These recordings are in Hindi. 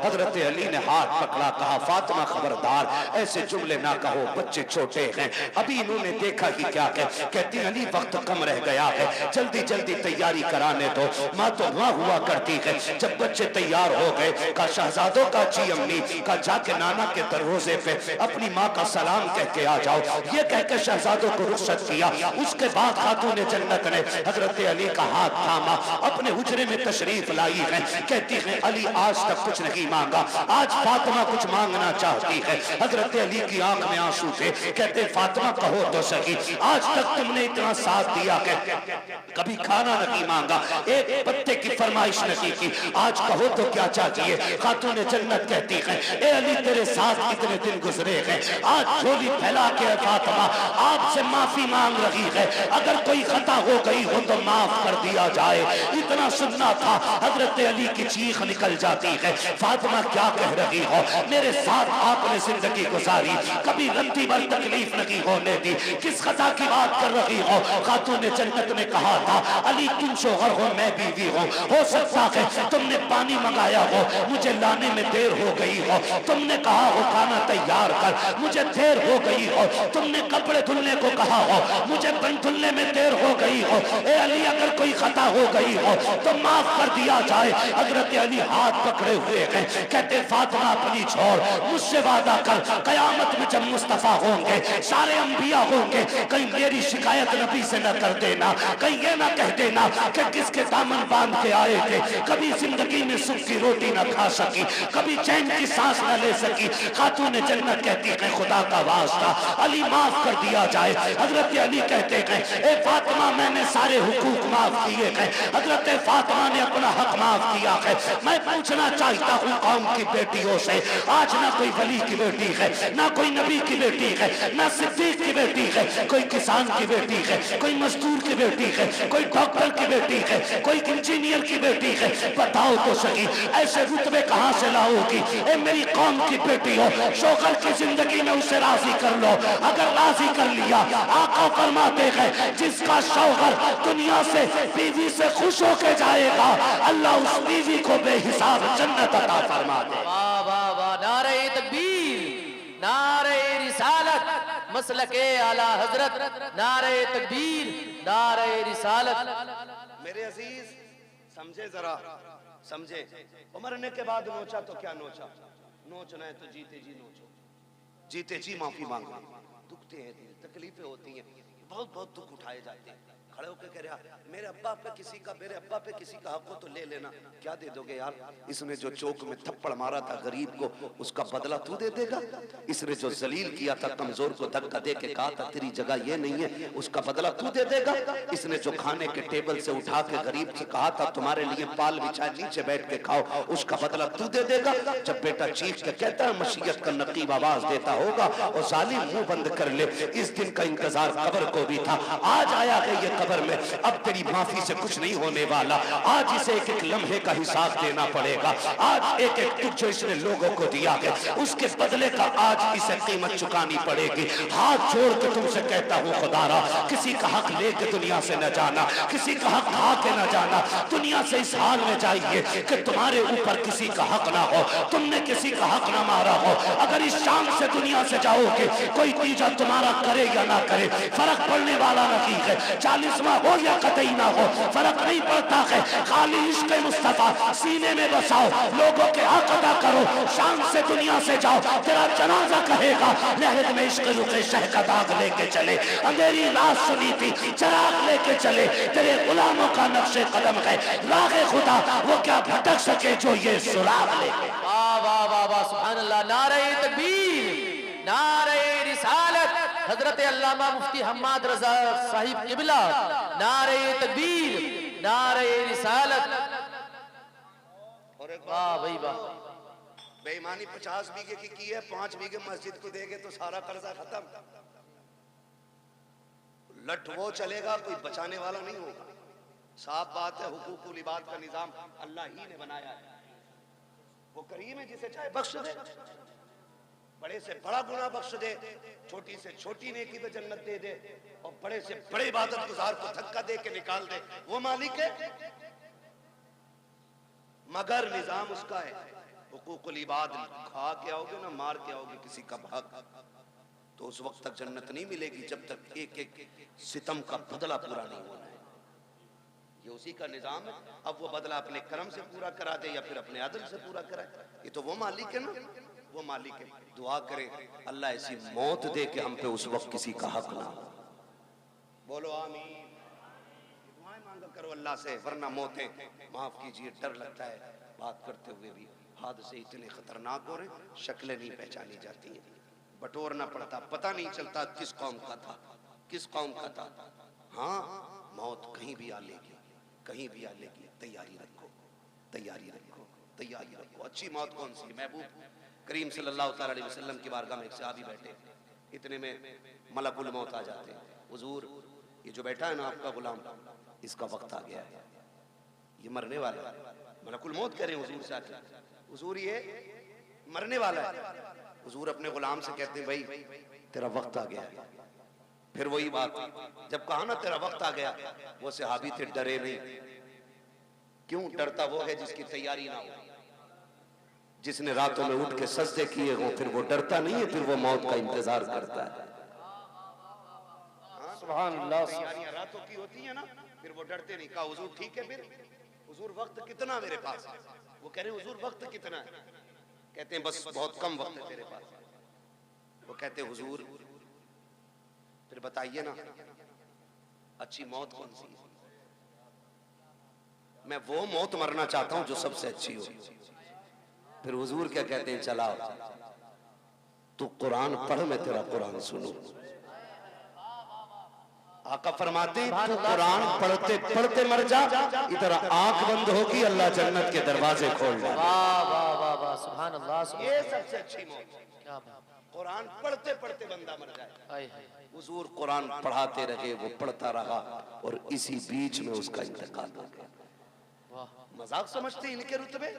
हजरत अली ने हाथ पकड़ा, कहा फातिमा खबरदार, ऐसे जुमले ना कहो, बच्चे छोटे हैं। अभी इन्होंने देखा कि क्या कहती अली वक्त कम रह गया है, जल्दी जल्दी तैयारी कराने दो। माँ तो वहां हुआ करती है, जब बच्चे तैयार हो गए का शहजादों का जी अम्मी का जाके नाना के दरवाजे पे अपनी माँ का सलाम कह के आ जाओ। ये कहकर शहजादों को रुखसत किया। उसके बाद खातून जन्नत ने हजरत अली का हाथ थामा, अपने हुजरे में तशरीफ लाई है। कहती है अली आज तक कुछ नहीं मांगा, आज फातिमा कुछ मांगना चाहती है। हजरत अली की आंख में आंसू थे। कहते फातिमा कहो तो सही, आज तक तुमने इतना साथ दिया है, कभी खाना नहीं मांगा, एक पत्ते की फरमाइश नहीं की, आज कहो तो क्या चाहिए। खातून जन्नत कहती है ए अली तेरे साथ कितने दिन गुजरे हैं, आज झोली फैला के फातिमा आपसे माफी मांग रही है, अगर कोई खता हो गई हो तो माफ कर दिया जाए। इतना सुनना था, हजरत अली की चीख निकल जाती है। फातिमा क्या कह रही हो, मेरे साथ आपने जिंदगी गुजारी, कभी रत्ती भर तकलीफ नहीं होने दी, किस खता की बात कर रही हो। खातून जन्नत ने कहा था अली तुम शोहर हो मैं बीवी हो सकता है तुमने पानी मंगाया हो, मुझे लाने में देर हो गई हो, तुमने कहा हो खाना तैयार कर, मुझे देर हो गई हो, तुमने कपड़े धुलने को कहा हो, मुझे बन धुलने में देर हो गई हो। ए अली अगर कोई खता हो गई हो तो माफ कर दिया जाए। हजरत अली हाथ पकड़े हुए हैं, कहते फातिमा अपनी छोड़, मुझसे वादा कर कयामत में जब मुस्तफा होंगे, सारे अंबिया होंगे, कहीं मेरी शिकायत नबी से न कर देना, कहीं ये ना कह देना कि किसके दामन बांध के आए थे, कभी जिंदगी में सुख की रोटी ना खा सकी, कभी चैन की सांस न ले सकी। खातून जन्नत कहती है खुदा का वास्ता अली माफ कर दिया जाए। हजरत अली कहते हैं ए फातिमा मैंने सारे हुकूक माफ किए हैं, हजरत फातिमा ने अपना हक माफ किया है। मैं पूछना चाहता हूँ कौम की बेटियों से, आज ना कोई वली की बेटी है, ना कोई नबी की बेटी है, ना सिद्दीक की बेटी है, कोई किसान की बेटी है, कोई मजदूर की बेटी है, कोई डॉक्टर की बेटी है, कोई इंजीनियर की बेटी है, बताओ तो सही ऐसे रुतबे कहां से लाओगी। ए मेरी कौम की बेटी हो, शोहर की जिंदगी में उसे राजी कर लो, अगर राजी कर लिया आका फरमाते हैं जिसका शौहर दुनिया से बीवी से खुश होके जाएगा, अल्लाह उस बीवी को बेहिसाब जन्नत अता फरमा दे। वाह वाह वाह, नारे तकबीर, नारे रिसालत, मसलके आला हजरत, नारे तकबीर, नारे रिसालत। मेरे अजीज समझे जरा, समझे। मरने के बाद नोचा तो क्या नोचा, नोचना है तो जीते जी नोचो, जीते जी माफी मांगो। दुखते हैं दिल, तकलीफें होती हैं, बहुत बहुत दुख उठाए जाते हैं। खड़े होकर कह रहा मेरे अब्बा पे किसी का, मेरे अब्बा पे किसी का हक हो तो ले लेना, क्या दे दोगे यार। इसने जो चौक में थप्पड़ मारा था गरीब को, उसका बदला तू दे देगा। इसने जो जलील किया था, कमजोर को धक्का दे के कहा था तेरी जगह ये नहीं है, उसका बदला तू दे देगा। इसने जो खाने के टेबल से उठा के गरीब से कहा था तुम्हारे लिए पाल बिछाए नीचे बैठ के खाओ, उसका बदला तू दे देगा। जब बेटा चीख के कहता है मशीयत का नकीब आवाज देता होगा और जालिम मुंह बंद कर ले। इस दिन का इंतजार कब्र को भी था, आज आया है ये कब्र में, अब तेरी माफी से कुछ नहीं होने वाला। आज इसे एक एक लम्हे का हिसाब देना पड़ेगा। आज एक एक दुख जो इसने लोगों को दिया है उसके बदले का आज इसे कीमत चुकानी पड़ेगी। हाथ जोड़ के तुमसे कहता हूँ खुदारा, किसी का हक लेके दुनिया से न जाना, किसी का हक खा के न जाना। दुनिया से इस हाल में जाइए कि तुम्हारे ऊपर किसी का हक ना हो, तुमने किसी का हक ना मारा हो। अगर इस शाम से दुनिया से जाओगे, कोई तीजा तुम्हारा करे या ना करे फर्क पड़ने वाला नहीं है। 40वां हो या कतई ना हो फर्क नहीं पड़ता है। खाली इश्क मुस्तफा सीने में बसाओ, लोगों के हक अदा करो, शान से दुनिया से जाओ। तेरा जनाजा कहेगा लहद में इश्क रुके शह का दाग लेके चले, अंधेरी रात सुनी थी चराग लेके चले। तेरे गुलामों का नक्शे कदम है रागे खुदा, वो क्या भटक सके जो ये सुराग लेके। वाह वाह वाह वाह, सुभान अल्लाह, नारे तकबीर, नारे रिसालत, हजरत अल्लामा मुफ्ती हम्माद रजा साहिब किबला, नारे तकबीर, नारे रिसालत। वाह भाई वाह। बेईमानी 50 बीघे की है, 5 बीघे मस्जिद को देंगे तो सारा कर्जा खत्म। लट वो चलेगा, कोई बचाने वाला नहीं होगा। साफ बात है, हुकूकुल इबाद का निजाम अल्लाह ही ने बनाया है। वो करीम है जिसे चाहे बख्श दे, बड़े से बड़ा गुनाह बख्श दे, छोटी से छोटी नेकी पे जन्नत दे दे, और बड़े से बड़े इबादत गुजार को धक्का दे के निकाल दे। वो मालिक है, मगर निजाम उसका है। हुकूकुल इबाद खा के आओगे ना मार के आओगे किसी का हक, तो उस वक्त तक जन्नत नहीं मिलेगी जब तक एक एक सितम का बदला पूरा नहीं होना है। ये उसी का निजाम है। अब वो बदला अपने कर्म से पूरा करा दे या फिर अपने अदल से पूरा कराए, ये तो वो मालिक है ना, वो मालिक है। दुआ करें अल्लाह ऐसी मौत दे कि हम पे उस वक्त किसी का हक ना हो। बोलो आमीन। दुआएं मांगा करो अल्लाह से, वरना मौतें, माफ कीजिए डर लगता है बात करते हुए भी, हादसे इतने खतरनाक हो रहे हैं, शक्लें नहीं पहचानी जाती हैं, बटोरना पड़ता, पता नहीं चलता किस कौम का था, किस कौम का था। हाँ, मौत कहीं भी आ लेगी, कहीं भी आ लेगी, तैयारी रखो, तैयारी रखो, तैयारी रखो। अच्छी मौत कौन सी? महबूब करीम सल्लल्लाहु अलैहि वसल्लम की बारगाह में एक सहाबी बैठे, इतने में मलकुल मौत आ जाते हैं। हुजूर, ये जो बैठा है ना आपका गुलाम, इसका वक्त आ गया है, ये मरने वाला है। मलकुल मौत कह रहे हैं हुजूर से आके, हुजूर ये मरने वाला है। हुजूर अपने गुलाम से कहते हैं भाई तेरा वक्त आ गया है। फिर वही बात, जब कहा ना तेरा वक्त आ गया, वो सहाबी थे डरे नहीं। क्यों डरता? वो है जिसकी तैयारी ना हो, जिसने रातों में उठ के सजदे किए हो, फिर वो डरता नहीं है, फिर वो मौत का इंतजार करता है। सुभान अल्लाह। तैयारियां रातों की होती है ना, फिर वो डरते नहीं। कहा हुजूर ठीक है, फिर हुजूर वक्त कितना मेरे पास है? वो कह रहे हैं हुजूर वक्त कितना है? कहते हैं बस बहुत कम वक्त है तेरे पास। वो कहते हैं हुजूर फिर बताइए ना अच्छी मौत कौन सी है? मैं वो मौत मरना चाहता हूं जो सबसे अच्छी हो। फिर हुजूर क्या कहते हैं, चलाओ तू कुरान पढ़, मैं तेरा कुरान सुनूं। आका फरमाते हैं तू कुरान पढ़ते पढ़ते मर जा, इधर आंख बंद होगी अल्लाह जन्नत के दरवाजे खोल दे। वाह वाह वाह वाह, सुभान अल्लाह। ये सबसे अच्छी मौत, क्या बात, कुरान पढ़ते पढ़ते बंदा मर जाए। हाय हाय। हुजूर कुरान पढ़ाते रहे, वो पढ़ता रहा और इसी बीच में उसका इंतकाल हो गया। वाह, मजाक समझते इनके रुतबे?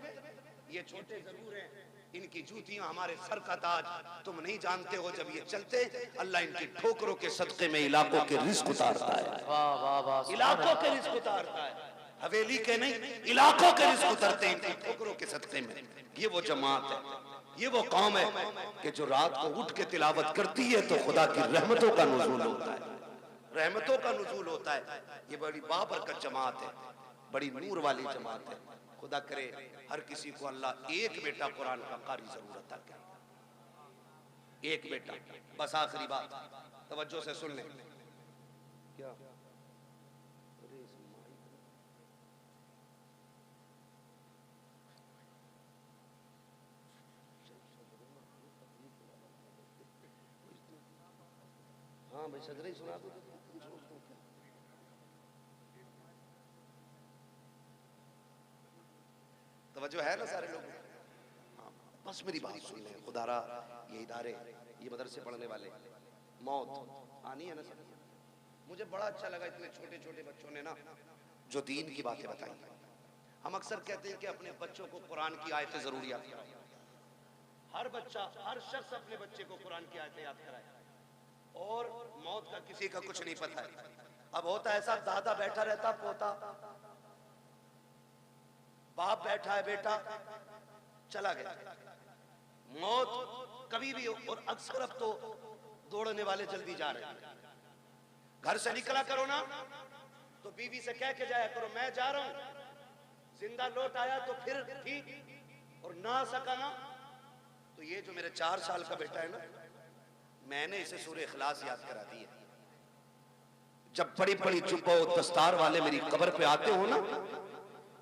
ये छोटे जरूर हैं, इनकी जूतियां हमारे सर का ताज। तुम नहीं जानते हो जब ये चलते अल्लाह इनकी ठोकरों के सदके में इलाकों के रिस्क उतारता है। वाह वाह वाह, इलाकों के रिस्क उतारता है, हवेली के नहीं, इलाकों के रिस्क उतरते हैं इनकी ठोकरों के सदके में। ये वो जमात है, ये वो कौम है कि जो रात को उठ के तिलावत करती है तो खुदा की रहमतों का नुज़ूल होता है, रहमतों का नुज़ूल होता है। ये बड़ी बाबरकत जमात है, बड़ी नूर वाली जमात है। खुदा करे हर किसी को अल्लाह एक बेटा कुरान का कारी जरूर अता करे, एक बेटा। बस आखिरी बात तवज्जो से सुन लें। क्या हाँ भाई सजरे ही सुना दो। तवज्जो है ना सारे लोग? हाँ, बस मेरी बात सुन लें। खुदारा ये इदारे, ये मदरसे पढ़ने वाले, मौत आनी है ना सब। मुझे बड़ा अच्छा लगा इतने छोटे छोटे बच्चों ने ना जो दीन की बातें बताई। हम अक्सर कहते हैं कि अपने बच्चों को कुरान की आयतें जरूर याद कराएं। हर बच्चा, हर शख्स अपने बच्चे को कुरान की आयतें याद कराए। और मौत का किसी का कुछ नहीं पता है। अब होता ऐसा, दादा बैठा रहता, पोता, बाप बैठा है, बेटा चला गया, मौत कभी भी। और अक्सर अब तो दौड़ने वाले जल्दी जा रहे हैं। घर से निकला करो ना तो बीवी से कह के जाया करो मैं जा रहा हूं। जिंदा लौट आया तो फिर ठीक, और ना आ सका ना तो ये जो मेरे 4 साल का बेटा है ना, मैंने इसे सूरह इखलास याद करा दी है। जब बड़ी बड़ी जुब्बा और दस्तार वाले मेरी कब्र पे आते हो ना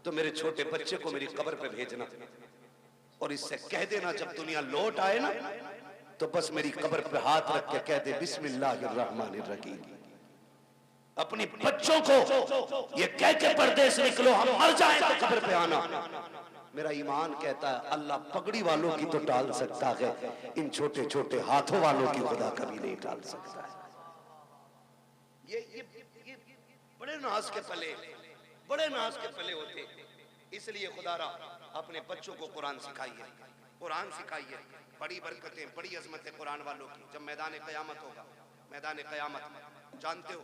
तो मेरे छोटे बच्चे को मेरी कब्र पे भेजना और इससे कह देना जब दुनिया लौट आए ना तो बस मेरी कब्र पे हाथ रख के कह दे बिस्मिल्लाहिर्रहमानिर्रहीम। अपनी बच्चों को ये कह के परदेस निकलो, हम मर जाएं तो कब्र पे आना। मेरा ईमान कहता है अल्लाह पगड़ी वालों की तो टाल सकता है, इन छोटे छोटे हाथों वालों की खुदा कभी नहीं टाल सकता है। ये बड़े नाज के पले, बड़े नाज के पले होते। इसलिए खुदारा अपने बच्चों को कुरान सिखाइए, कुरान सिखाइए। बड़ी बरकतें, बड़ी अजमतें कुरान वालों की। जब मैदान क़यामत होगा, मैदान क़यामत जानते हो,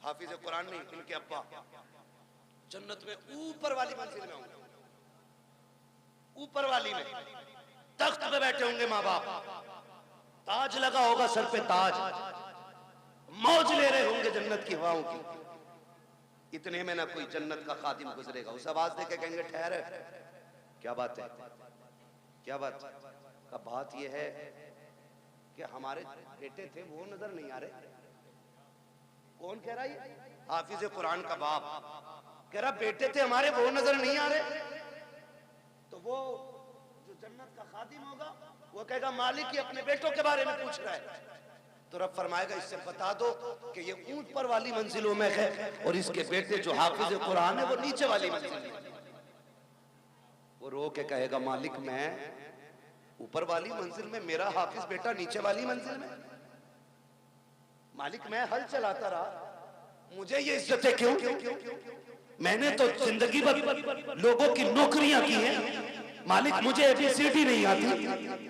हाफिज कुरान नहीं, इनके अब्बा जन्नत में ऊपर वाली मंजिल में होंगे। ऊपर वाली में तख्त पे बैठे होंगे माँ बाप, ताज लगा होगा सर पे ताज, मौज ले रहे होंगे जन्नत की हवाओं की। इतने में ना कोई जन्नत का खादिम गुजरेगा, उस आवाज दे के कहेंगे ठहर, क्या बात है, क्या बात का बात यह है कि हमारे बेटे थे वो नजर नहीं आ रहे। कौन कह रहा है? हाफिज कुरान का बाप कह रहा बेटे थे हमारे वो नजर नहीं आ रहे। तो वो जो जन्नत का खादिम होगा वो कहेगा मालिक ही अपने बेटों के बारे में पूछ रहा है। तो रब फरमाएगा इससे बता दो कि ये ऊंच पर वाली मंजिलों में है और इसके बेटे जो हाफिज कुरान है वो नीचे वाली मंजिल में। वो रो के कहेगा मालिक मैं ऊपर वाली मंजिल में, मेरा हाफिज बेटा नीचे वाली मंजिल में। मालिक मैं हल चलाता रहा, मुझे ये इज्जतें क्यों? मैंने तो जिंदगी भर लोगों की नौकरियां की हैं, मालिक मुझे एबीसीडी नहीं आती,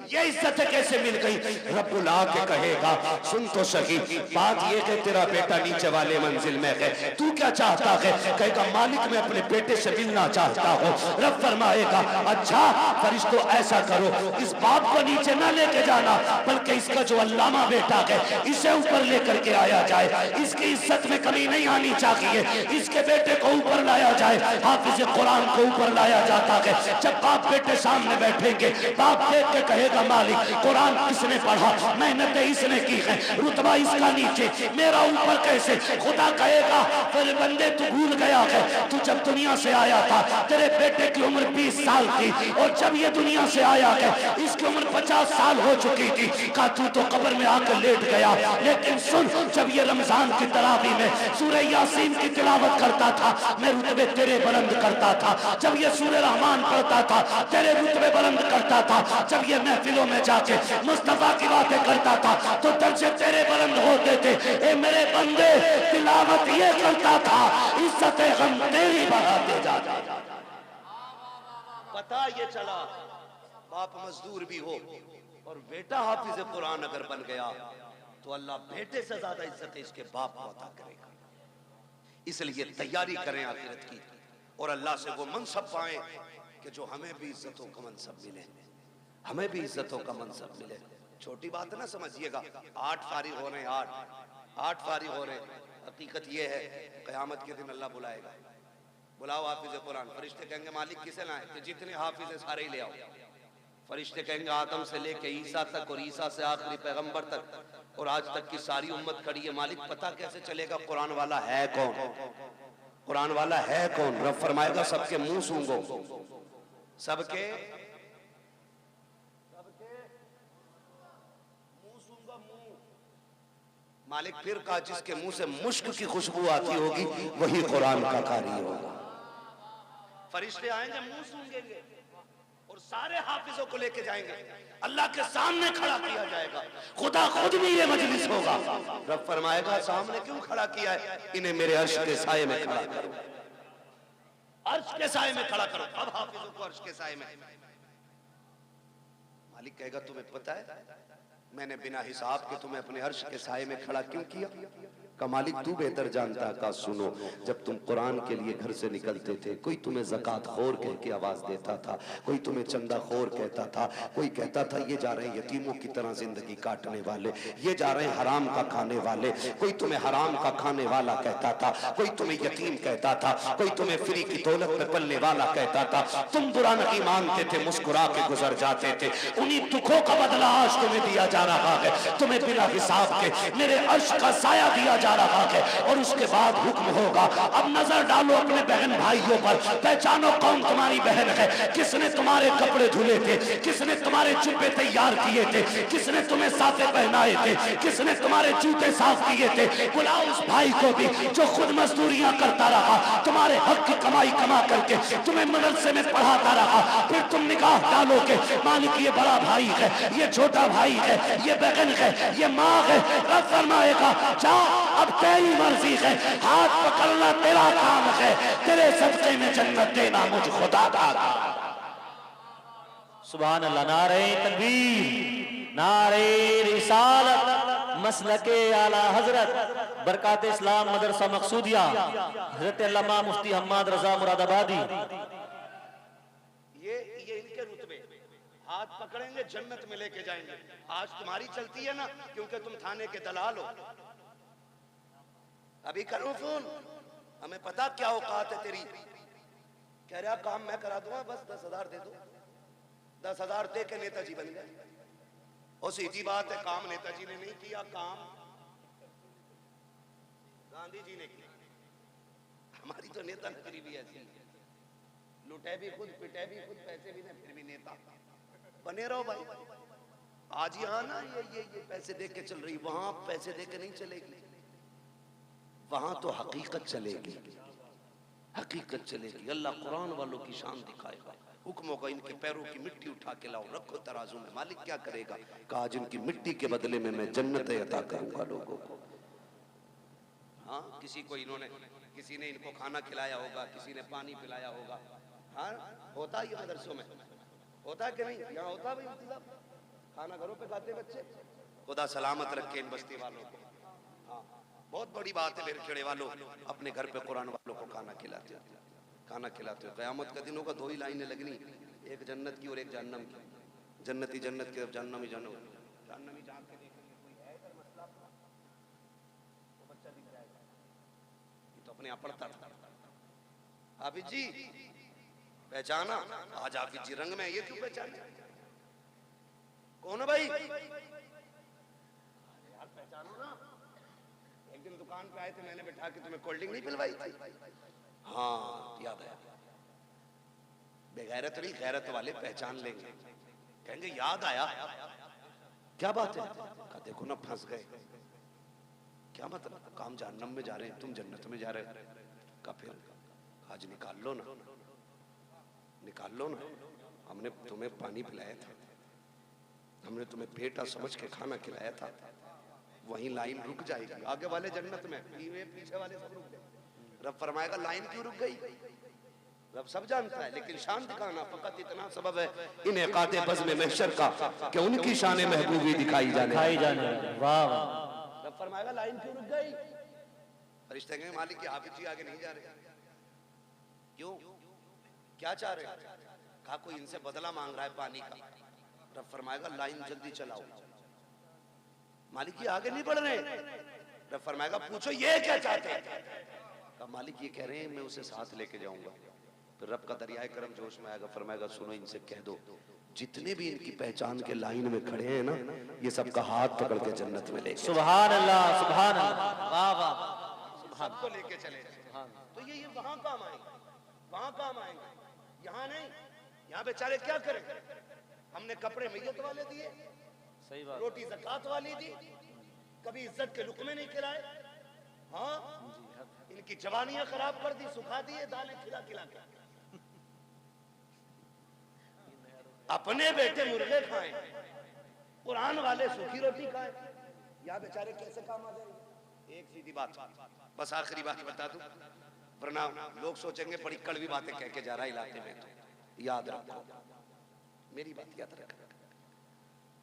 ये इज्जतें कैसे मिल गई? रब्बुल आके कहेगा सुन तो सही, बात ये कि तेरा बेटा नीचे वाले मंजिल में है, तू क्या चाहता है? कहेगा मालिक मैं अपने बेटे से मिलना चाहता हूँ। रब फरमाएगा अच्छा फरिश्तों ऐसा करो, इस बाप को नीचे ना लेके जाना, बल्कि इसका जो अल्लामा बेटा है इसे ऊपर लेकर के आया जाए, इसकी इज्जत में कमी नहीं आनी चाहिए, इसके बेटे को ऊपर लाया जाए। हाफिज कुरान को ऊपर लाया जाता है। जब बाप बेटे सामने बैठेंगे, बाप देख के कहेगा मालिक कुरान किसने पढ़ा, मेहनतें इसने की है, रुतबा इसका नीचे, मेरा ऊपर कैसे? खुदा कहेगा फिर बंदे तू भूल गया है, तू जब दुनिया से आया था तेरे बेटे की उम्र 20 साल थी और जब ये दुनिया से आया है इसकी उम्र 50 साल हो चुकी थी। का तू तो कब्र में आकर लेट गया, लेकिन सुन जब ये रमजान की तरावी में सूरह यासीन की तिलावत करता था मैं रुतबे तेरे बुलंद करता था, जब ये सूरह रहमान पढ़ता था तेरे रुतबे बुलंद करता था, जब ये महफिलों में जाके मुस्तफा की बातें करता था तो दर्जे तेरे बुलंद होते थे। ए मेरे बंदे तिलावत ये करता था, इज्जत हम तेरी बढ़ाते जाते। पता ये चला बाप मजदूर भी हो और बेटा हाफिज कुरान अगर बन गया तो अल्लाह बेटे से ज्यादा इज्जत इसके बाप को अता करेगा। इसलिए तैयारी करें आखिरत की और अल्लाह से वो मनसब पाएं कि जो हमें भी इज्जतों का मनसब मिले, हमें भी इज्जतों का मनसब मिले। छोटी बात ना समझिएगा, 8 फारिग हो रहे हैं, 8 फारिग हो रहे हैं। हकीकत ये है क़यामत के दिन अल्लाह बुलाएगा, बुलाओ हाफिज कुरान। फरिश्ते कहेंगे मालिक किसे लाए? कि जितने हाफिज सारे ही ले आओ। फरिश्ते कहेंगे आदम से लेके ईसा तक और ईसा से आखिरी पैगंबर तक और आज तक की सारी उम्मत खड़ी है, मालिक पता कैसे चलेगा कुरान वाला है कौन? कुरान वाला है कौन? रब फरमाएगा सबके मुंह सूंघो, सबके मुंह सूंघो मुंह। मालिक फिर कहा जिसके मुंह से मुश्क की खुशबू आती होगी वही कुरान का कारी होगा। फरिश्ते आएंगे मुंह सूंघेंगे और सारे हाफिजों को लेके जाएंगे, अल्लाह के सामने खड़ा किया जाएगा। खुदा खुद भी ये मजलिस होगा। रब फरमाएगा सामने क्यों खड़ा किया है? इन्हें मेरे अर्श के साये में खड़ा करो, अर्श के साये में खड़ा करो। अब हाफिजों को अर्श के साये में। मालिक कहेगा तुम्हें पता है मैंने बिना हिसाब के तुम्हें अपने अर्श के साये में खड़ा क्यों किया? का मालिक तू बेहतर जानता। का सुनो, जब तुम कुरान के लिए घर से निकलते थे कोई तुम्हें ज़कात खोर कह के आवाज देता था, कोई तुम्हें चंदा खोर कहता था, कोई कहता था ये जा रहे हैं यतीमों की तरह जिंदगी काटने वाले, ये जा रहे हैं हराम का खाने वाले, कोई तुम्हें हराम का खाने वाला कहता था, कोई तुम्हें यतीम कहता था, कोई तुम्हें फ्री की दौलत पे पलने वाला कहता था। तुम बुरा नहीं मानते थे, मुस्कुरा के गुजर जाते थे। उन्हीं दुखों का बदला आज तुम्हें दिया जा रहा है। तुम्हें बिना हिसाब के मेरे अर्श का साया दिया जा रहा है और उसके बाद हुक्म होगा अब नजर डालो अपने बहन भाइयों पर, पहचानो कौन तुम्हारी बहन है, किसने तुम्हारे कपड़े धुले थे, किसने तुम्हारे जुब्बे तैयार किए थे, किसने तुम्हें साफे पहनाए थे, किसने तुम्हारे जूते साफ किए थे। बुलाओ उस भाई को भी जो खुद मजदूरियां करता रहा, तुम्हारे हक की कमाई कमा करके तुम्हें मदरसे में पढ़ाता रहा, फिर तुम निगाह डालोगे मालिक ये बड़ा भाई है, ये छोटा भाई है, ये बहन है, ये माँ है। रब फरमाएगा जा अब तेरी मर्जी है, हाथ पकड़ना तेरा काम है, तेरे सदक़े में जन्नत देना मुझ खुदा का। सुभान अल्लाह। नारे तकबीर, नारे रिसालत, मसलके आला हजरत बरकात इस्लाम मदरसा मकसूदिया हजरत अल्लामा मुफ्ती हम्माद रजा मुरादाबादी। ये इनके रुतबे हाथ पकड़ेंगे जन्नत में लेके जाएंगे। आज तुम्हारी चलती है ना क्योंकि तुम थाने के दलाल हो। अभी करूं फोन, हमें पता क्या औकात है तेरी। कह रहा काम मैं करा दूंगा, बस 10,000 दे दो। 10,000 दे के नेताजी बन गए। और सीधी बात है, काम नेताजी ने नहीं किया, काम गांधी जी ने किया। हमारी तो नेता नगरी भी ऐसी है, लुटे भी खुद, पिटे भी खुद, पैसे भी नहीं, फिर भी नेता बने रहो भाई। आज यहाँ ना ये पैसे दे के चल रही, वहां पैसे दे के नहीं चलेगी। वहां तो हकीकत चलेगी, हकीकत चलेगी। अल्लाह कुरान वालों की शान दिखाएगा। हुक्म होगा इनके पैरों की मिट्टी उठा के लाओ, रखो तराजू में। मालिक क्या करेगा? कहा जिनकी मिट्टी के बदले में मैं जन्नतें अता करूंगा लोगों को। हाँ, किसी को इन्होंने, किसी ने इनको खाना खिलाया होगा, किसी ने पानी पिलाया होगा। हाँ, होता ही मदरसों में होता है कि नहीं? यहाँ होता है भाई इंतजाम, खाना घरों पे खाते बच्चे। खुदा सलामत रखे इन बस्ती वालों को। हाँ, बहुत बड़ी बात है। मेरे खेड़े वालों अपने घर पे कुरान वालों को खाना खिलाते हो, खाना खिलाते हो। क़यामत का दिन होगा, 2 ही लाइनें लगनी, एक जन्नत की और एक जहन्नम की। जन्नती जन्नत की, जहन्नमी जहन्नम। जहन्नमी जान के देखेंगे कोई है इधर मसला, तो बच्चा दिख जाएगा। ये तो अपने आप पढ़ता था। हाफिज जी पहचाना? आज हाफिज जी रंग में, ये क्यों पहचाने? कौन है भाई? यार पहचानो ना। एक दिन दुकान पे आए थे, मैंने बैठा के तुम्हें कोल्ड ड्रिंक नहीं पिलवाई थी? हाँ याद आया। बेगैरत नहीं, गैरत वाले पहचान लेंगे, कहेंगे याद आया। क्या बात है? कहा देखो ना फंस गए। क्या मतलब? काम जहन्नम में जा रहे हैं, तुम जन्नत में जा रहे हो। का फिर आज निकाल लो ना, निकाल लो ना। हमने तुम्हें पानी पिलाया था, हमने तुम्हें बेटा समझ के खाना खिलाया था। वहीं लाइन रुक जाएगी, आगे वाले जन्नत में, पीछे वाले सब रुक गए। रब फरमाएगा लाइन क्यों रुक गई? रब सब जानता है, लेकिन शान दिखाना फकत इतना सबब है इन्हें काते बज़्म महशर का कि उनकी शान महबूबी दिखाई जाने। वाह वाह। रब फरमाएगा लाइन क्यों रुक गई? फरिश्ते कहेंगे मालिक की हाफिज जी आगे नहीं जा रहे। क्यों? क्या चाह रहे? कहा कोई इनसे बदला मांग रहा है पानी का। रब फरमाएगा लाइन जल्दी चलाओ। मालिक ये आगे नहीं बढ़ रहे। रब फरमाएगा पूछो ये क्या चाहते हैं? कहा मालिक ये कह रहे हैं मैं उसे साथ लेके जाऊंगा। फिर रब का दरियाए करम जोश में आएगा, फरमाएगा सुनो इनसे कह दो जितने भी इनकी पहचान के लाइन में खड़े हैं ना, ये सबका हाथ पकड़ के जन्नत में ले। सुभान अल्लाह, सुभान अल्लाह, वाह वाह। सबको लेके चले। तो ये वहां काम आएंगे, वहां काम आएंगे, यहाँ नहीं। यहाँ बेचारे क्या करें? हमने कपड़े मैयत वाले दिए, सही बात, रोटी ज़कात वाली दी, कभी इज्जत के लुकमे नहीं खिलाए। हाँ, इनकी जवानियां खराब कर दी, सुखा दिए दालें खिला खिला के। अपने बेटे मुर्गे खाए, कुरान वाले सूखी रोटी खाए। या बेचारे कैसे काम आ जाएंगे? एक सीधी बात, बस आखिरी बात बता दूं, वरना लोग सोचेंगे बड़ी कड़वी बातें कह के जा रहा है इलाके में। तो याद रखो, मेरी बात याद रखो।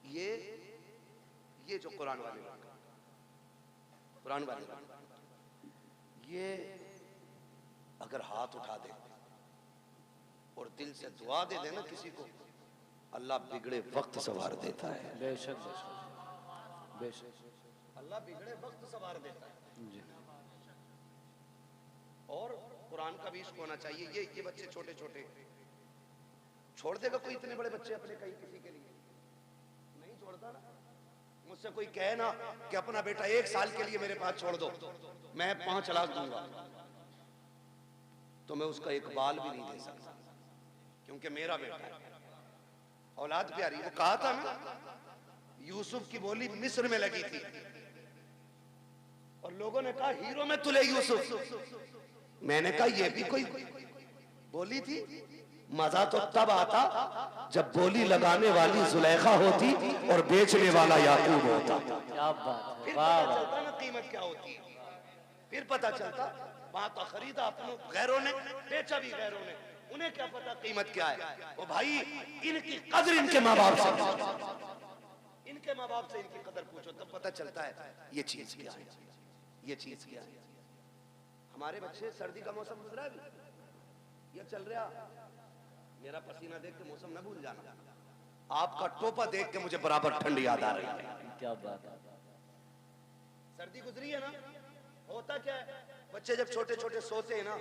ये जो कुरान वाले लोग, कुरान वाले लोग, ये अगर हाथ उठा दे और दिल से दुआ दे देना किसी को, अल्लाह बिगड़े वक्त सवार देता है। बेशक बेशक, अल्लाह बिगड़े वक्त सवार देता है जी। और कुरान का भी इश्क होना चाहिए। ये बच्चे छोटे छोटे, छोड़ देगा कोई इतने बड़े बच्चे अपने कहीं किसी के लिए? नहीं छोड़ता ना। मुझसे कोई कहे ना कि अपना बेटा 1 साल के लिए मेरे पास छोड़ दो, मैं 5 लाख दूंगा, तो मैं उसका एक बाल भी नहीं दे सकता, क्योंकि मेरा बेटा है। औलाद प्यारी। वो कहा था ना, यूसुफ की बोली मिस्र में लगी थी और लोगों ने कहा हीरो में तुले यूसुफ। मैंने कहा ये भी कोई बोली थी? मजा तो तब आता जब बोली लगाने वाली जुलेखा होती और बेचने वाला याकूब होता। क्या बात, फिर पता चलता ना कीमत क्या होती है। फिर पता चलता वहां तो खरीदा अपनों गैरों ने, बेचा भी गैरों ने, उन्हें क्या पता कीमत क्या है। वो भाई इनकी कदर इनके माँ बाप से, इनके माँ बाप से इनकी कदर पूछो, तब पता चलता है ये चीज क्या है, ये चीज क्या है। हमारे बच्चे, सर्दी का मौसम गुजरा है, ये चल रहा, मेरा पसीना देख के मौसम न भूल जाना। आपका टोपा देख के मुझे बराबर ठंड याद आ रही है। क्या बात है। सर्दी गुजरी है ना, होता क्या है, बच्चे जब छोटे छोटे सोते हैं ना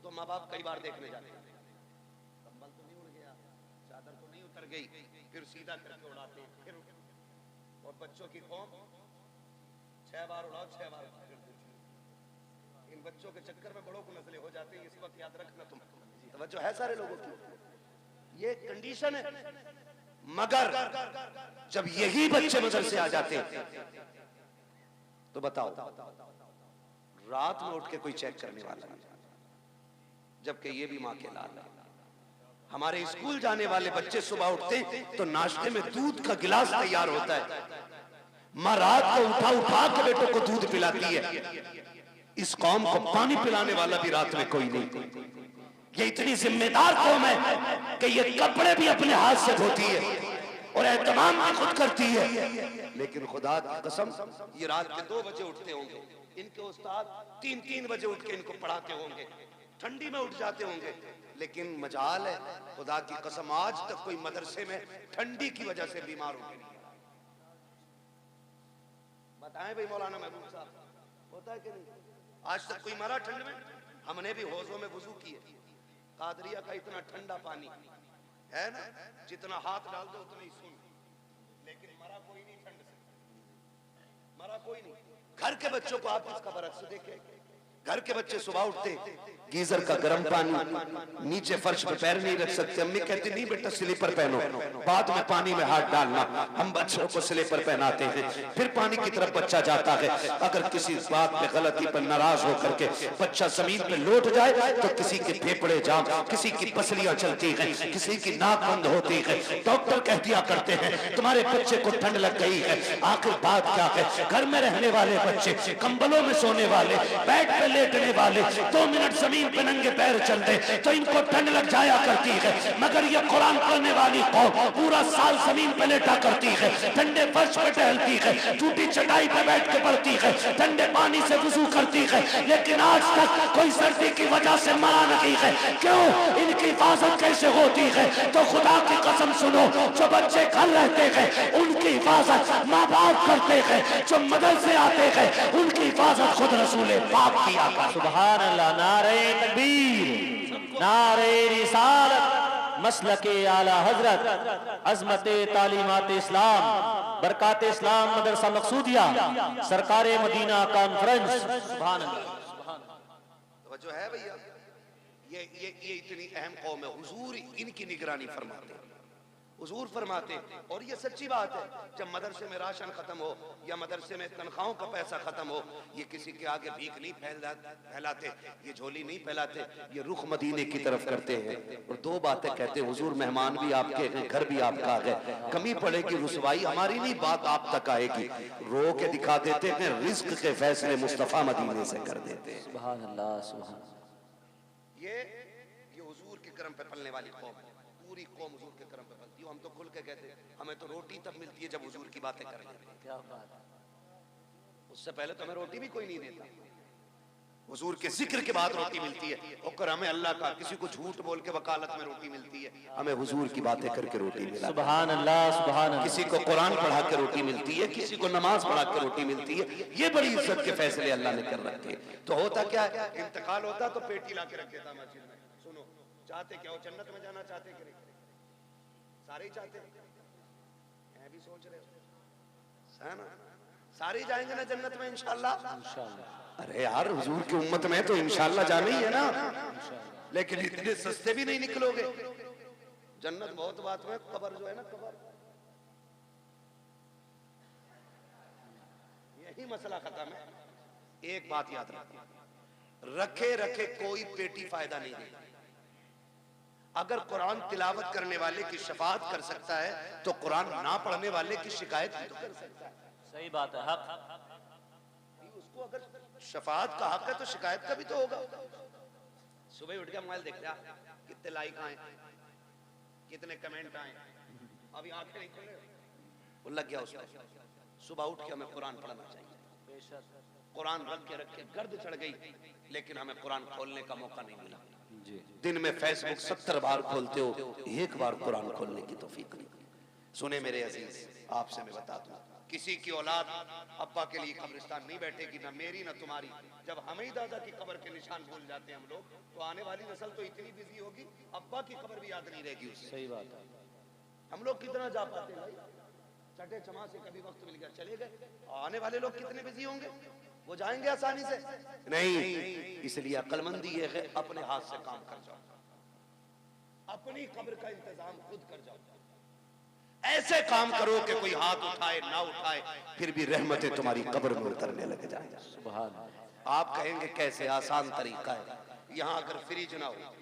तो माँ बाप कई बार देखने जाते हैं, कंबल तो नहीं उड़ गया, चादर तो नहीं उतर गई, फिर सीधा करके उड़ाते हैं, फिर और बच्चों की कौम 6 बार उड़ाओ 6 बार फिर इन बच्चों के चक्कर में बड़ों को नस्लें हो जाती है। इस वक्त याद रखना, तुम तवज्जो है सारे लोगों की, ये कंडीशन है। मगर जब यही बच्चे मदरसे आ जाते तो बताओ रात में उठ के कोई चेक करने वाला नहीं, जबकि ये भी माँ के लाल है। हमारे स्कूल जाने वाले बच्चे सुबह उठते तो नाश्ते में दूध का गिलास तैयार होता है, माँ रात को उठा उठा के बेटों को दूध पिलाती है। इस कौम को पानी पिलाने वाला भी रात में कोई नहीं। ये इतनी जिम्मेदार कौम है कि ये कपड़े भी अपने हाथ से धोती है और एहतमाम भी खुद करती है। लेकिन खुदा की कसम ये रात के 2 बजे उठते होंगे, इनके उस्ताद 3-3 बजे उठ के इनको पढ़ाते होंगे, ठंडी में उठ जाते होंगे। लेकिन मजाल है खुदा की कसम आज तक कोई मदरसे में ठंडी की वजह से बीमार हो गया। बताएं भाई मौलाना महबूब साहब, होता है कि नहीं? आज तक कोई मरा ठंड में? हमने भी हौजों में वुजू किए, कादरिया का इतना ठंडा पानी है ना, जितना हाथ डाल दो उतना ही सुन, लेकिन मरा कोई नहीं ठंड से, मरा कोई नहीं। घर के बच्चों को आप इसका बरक्स देखें, घर के बच्चे सुबह उठते गीजर का गर्म पानी, नीचे फर्श पे पैर नहीं रख सकते, अम्मी कहती नहीं बेटा स्लीपर पहनो, बाद में पानी में हाथ डालना। हम बच्चों को स्लीपर पहनाते हैं, फिर पानी की तरफ बच्चा जाता है। अगर किसी बात पे गलती पर नाराज होकर के बच्चा जमीन पे लौट जाए तो किसी के फेफड़े जाम, किसी की पसलियां चलती हैं, किसी की नाक बंद होती है। डॉक्टर कह दिया करते हैं तुम्हारे बच्चे को ठंड लग गई है। आखिर बात क्या है, घर में रहने वाले बच्चे, कंबलों में सोने वाले, बेड पे लेटने वाले, 2 मिनट जमीन पे नंगे पैर चलते तो इनको ठंड लग जाया करती है। मगर ये कुरान पढ़ने वाली कौम पूरा साल जमीन पे लेटा करती है, ठंडे फर्श पे टहलती है, टूटी चटाई पे बैठ के पढ़ती है, ठंडे पानी से वुजू करती है, लेकिन आज तक कोई सर्दी की वजह से मरा नहीं है। क्यों? इनकी हिफाजत कैसे होती है? तो खुदा की कसम सुनो, जो बच्चे घर रहते हैं उनकी हिफाजत माँ बाप करते हैं, जो मदरसे आते हैं उनकी हिफाजत खुद रसूल पाक किया। सुभान अल्लाह। नारे तकबीर, नारे रिसालत, मसलके आला हजरत, अजमत तालीमात इस्लाम, बरकात इस्लाम मदरसा मकसूदिया, सरकार मदीना कॉन्फ्रेंस। सुभान अल्लाह। तो जो है भैया ये इतनी अहम कौम है, हुजूर इनकी निगरानी फरमाते हैं, हुजूर फरमाते। और ये सच्ची बात है, जब मदरसे में राशन खत्म हो या मदरसे में तनख्वाहों का पैसा खत्म हो, ये किसी के आगे भीख नहीं फैलाते, ये झोली नहीं फैलाते, ये रुख मदीने की तरफ करते हैं और 2 बातें कहते हैं, हुजूर मेहमान भी आपके हैं, घर भी आपका है, कमी पड़ेगी रुसवाई हमारी नहीं, बात आप तक आएगी। रो के दिखा देते हैं, रिज्क के फैसले मुस्तफा मदीने से कर देते हैं। सुभान अल्लाह, सुभान। ये हुजूर के करम पे पलने वाली कौम है, पूरी कौम हुजूर के करम पे पलती है। हम तो खुल के कहते हैं हमें तो रोटी तब मिलती है जब हुजूर की बातें करें। क्या बात है। उससे पहले तो हमें रोटी भी कोई नहीं देता, हुजूर के जिक्र के बाद रोटी मिलती है। और हमें अल्लाह का किसी को झूठ बोल के वकालत में रोटी मिलती है, हमें हुजूर की बातें करके रोटी मिलती है। सुभान अल्लाह, सुभान अल्लाह। किसी को कुरान पढ़ा के रोटी मिलती है, किसी को नमाज पढ़ा के रोटी मिलती है। ये बड़ी इज्जत के फैसले अल्लाह ने कर रखे। तो होता क्या है, इंतकाल होता तो पेटी ला के रख देता मस्जिद में। सुनो, चाहते क्या हो, जन्नत में जाना चाहते कि नहीं? सारे ही चाहते हैं, मैं भी सोच रहे हो, है ना? सारे जाएंगे ना जन्नत में इंशाल्लाह। अरे यार हुजूर की उम्मत में तो इंशाल्लाह जाना ही है ना, लेकिन इतने सस्ते भी नहीं निकलोगे। जन्नत बहुत बात में, कब्र जो है ना, कब्र यही मसला खत्म है। एक बात याद रखे रखे कोई पेटी फायदा नहीं देगा। अगर कुरान तिलावत करने वाले की शफाअत कर सकता है तो कुरान ना पढ़ने वाले की शिकायत भी तो कर सकता है। सही बात है, हक। उसको अगर शफाअत का हक है तो शिकायत का भी तो होगा। सुबह उठ के मोबाइल देखते हैं कितने लाइक आए, कितने कमेंट आए, अभी आंखें नहीं खोले, वो लग गया उसको। सुबह उठ के हमें कुरान पढ़ना चाहिए। कुरान रख के गर्द चढ़ गई, लेकिन हमें कुरान खोलने का मौका नहीं मिला। दिन में फेसबुक 70 बार खोलते हो, एक बार कुरान खोलने की तौफीक नहीं। सुने मेरे अजीज, आपसे मैं बता दूं, किसी की औलाद अब्बा के लिए कब्रिस्तान नहीं बैठेगी, ना मेरी ना तुम्हारी। जब हम ही दादा की कब्र के निशान भूल जाते हैं हम लोग, तो आने वाली नस्ल तो इतनी बिजी होगी, अब्बा की कब्र भी याद नहीं रहेगी उसे। सही बात है। हम लोग कितना जा पाते हैं भाई, चटे चमा से कभी वक्त मिल गया चले गए। आने वाले लोग कितने बिजी होंगे, वो जाएंगे आसानी से नहीं। इसलिए अक्लमंदी ये है, अपने हाथ से काम कर जाओ, अपनी कब्र का इंतजाम खुद कर जाओ। ऐसे काम करो कि कोई हाथ उठाए ना उठाए, फिर भी रहमतें तुम्हारी कब्र में उतरने लग जाए। सुभान। आप कहेंगे कैसे, आसान तरीका है। यहाँ अगर फ्रिज ना हो,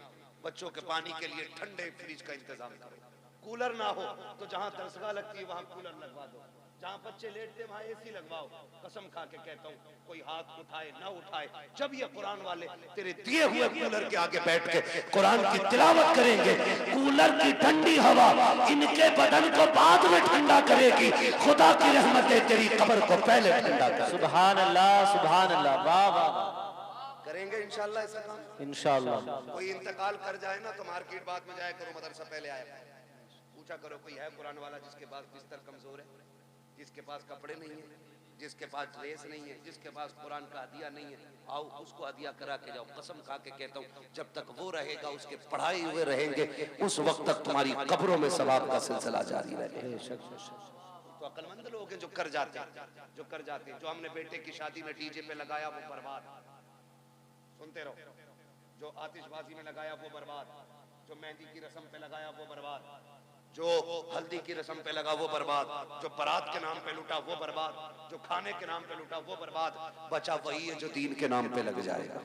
बच्चों के पानी के लिए ठंडे फ्रिज का इंतजाम करो। कूलर ना हो तो जहाँ तरसगा लगती है वहां कूलर लगवा दो, जहाँ बच्चे लेटते वहां एसी लगवाओ। कसम खा के कहता हूँ, कोई हाथ उठाए ना उठाए, जब ये कुरान वाले तेरे दिए हुए कूलर के आगे बैठ के कुरान की तिलावत करेंगे, कूलर की ठंडी हवा इनके बदन को बाद में ठंडा करेगी। खुदा की रहमतें तेरी कब्र को पहले ठंडा कर। सुभान अल्लाह, सुभान अल्लाह। वाह वाह। करेंगे इंशाल्लाह ऐसा काम, इंशाअल्लाह। कोई इंतकाल कर जाए ना तो मार्केट बाद में जाया करो, मदरसा पहले आया पूछा करो, कोई है कुरान वाला जिसके पास बिस्तर कमजोर है, जिसके पास कपड़े नहीं है, जिसके पास ड्रेस नहीं है, जिसके पास कुरान का हदिया नहीं है, आओ उसको हदिया करा के जाओ। कसम खा के कहता हूँ, जब तक वो रहेगा, उसके पढ़ाए हुए रहेंगे, उस वक्त तक तुम्हारी कब्रों में सवाब का सिलसिला जारी रहेगा। तो अक्लमंद लोग हैं जो कर जाते हैं, जो कर जाते हैं। जो हमने बेटे की शादी में डीजे पे लगाया वो बर्बाद, सुनते रहो। जो आतिशबाजी में लगाया वो बर्बाद, जो मेहंदी की रस्म पे लगाया वो बर्बाद, जो हल्दी की रस्म पे लगा वो बर्बाद, जो बारात के नाम पे लुटा वो बर्बाद, जो खाने के नाम पे लुटा वो बर्बाद। बचा वही है जो दीन के नाम पे लग जाएगा।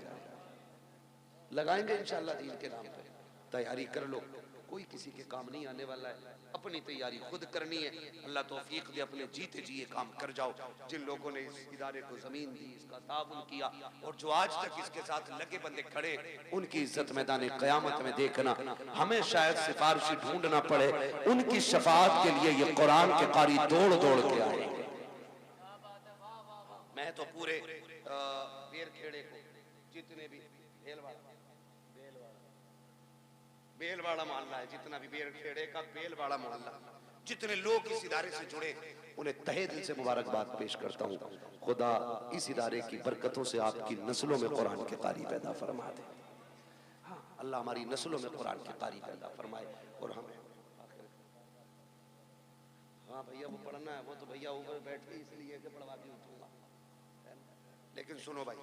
लगाएंगे इंशाल्लाह दीन के नाम पे, तैयारी कर लो, कोई किसी के काम नहीं आने वाला है, अपनी तैयारी खुद करनी है। अल्लाह तौफीक दे, अपने जीते जी ये काम कर जाओ। जिन लोगों ने इस इदारे को जमीन दी, इसका ताबुन किया, और जो आज तक इसके साथ लगे बंदे खड़े, उनकी इज्जत मैदान क़यामत में देखना, हमें शायद सिफारिशी ढूंढना पड़े, उनकी शफाअत के लिए ये कुरान के कारी दौड़ दौड़ के आए। मैं तो पूरे बेर खेड़े को, जितने भी बेलवाड़ा मोहल्ला है, जितना भी बेर खेड़े का बेलवाड़ा मोहल्ला, जितने लोग इस इदारे से जुड़े, उन्हें तहे दिल से मुबारकबाद पेश करता हूँ। खुदा इस इदारे की बरकतों से आपकी नस्लों में कुरान के कारी पैदा फरमा दे। हाँ, अल्लाह हमारी नस्लों में कुरान के कारी पैदा फरमाए। और हमें, हाँ भैया वो पढ़ना है, वो तो भैया ऊपर बैठ के इसलिए कि पढ़वा के उठूंगा, लेकिन सुनो भाई,